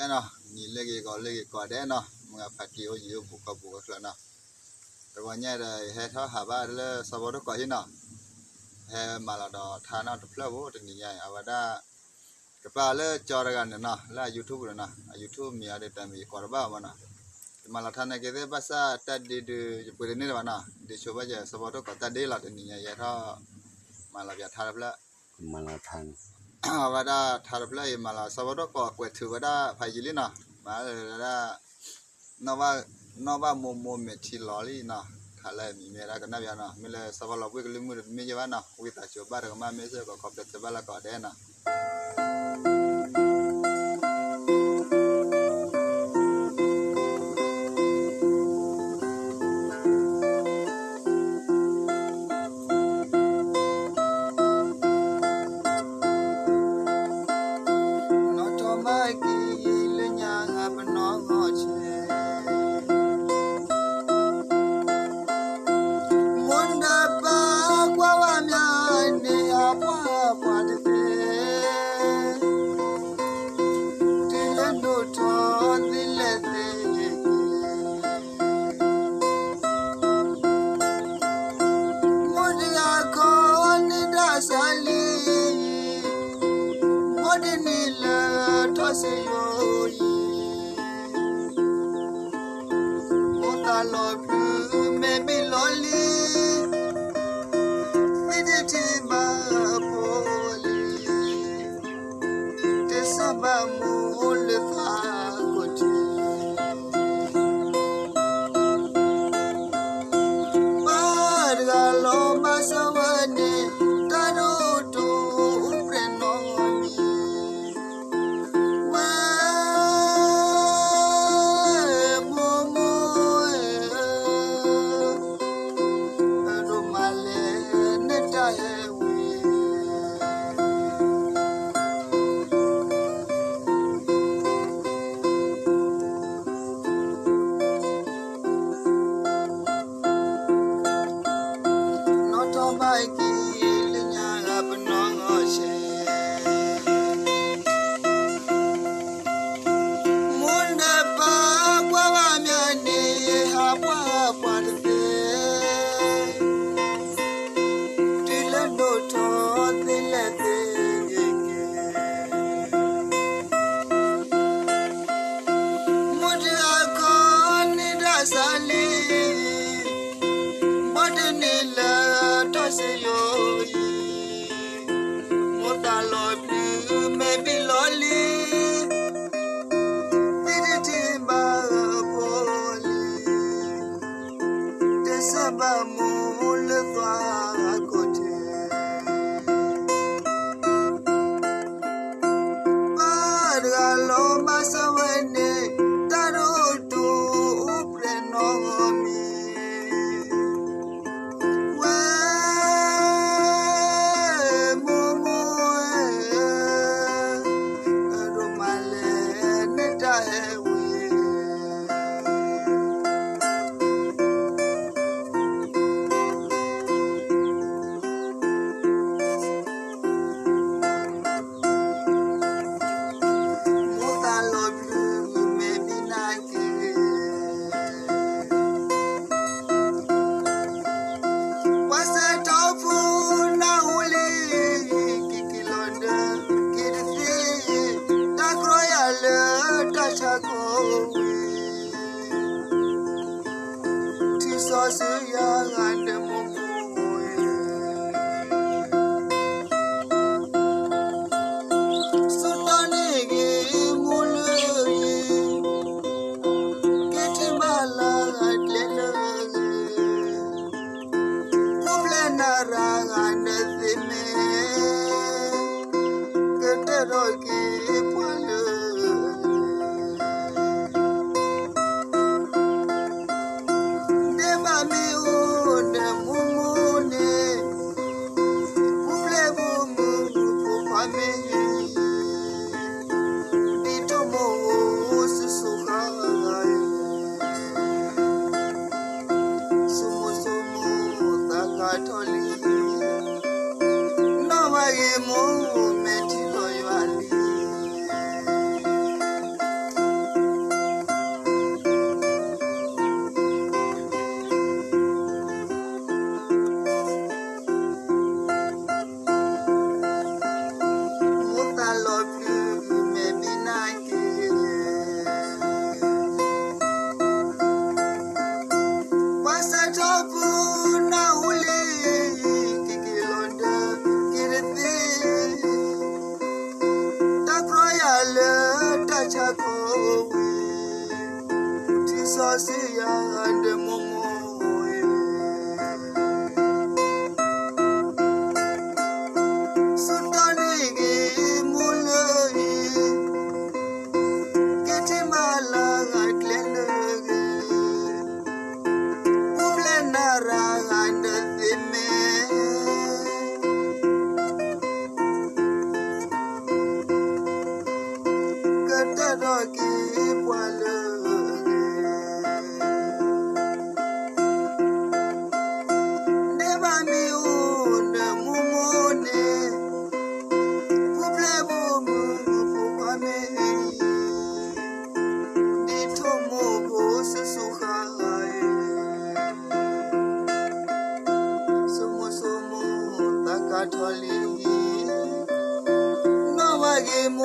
no ni legi ko de no mga phati o yu bu ko kla no to nya de he tho ha ba le so bo ko hi no he ma la do tha na to phlo bo de ni ya awada ka pa le cho ra ga no la youtube no youtube mi ya de ta mi ko ba ma no malah thana ke de basa tadi de pure ni ba na de coba aja sebab tu kata de lah ni ya tha malah ya thar pula malah than wada thar pula ya malah sebab tu ko kwet thu wada phai ji na malah nova mo me thi loli na khala mi me ra kana ya na me le sebab la wi ke limu me je ba na wi ta coba ra ma me se ko kopet se ba la ko de na Game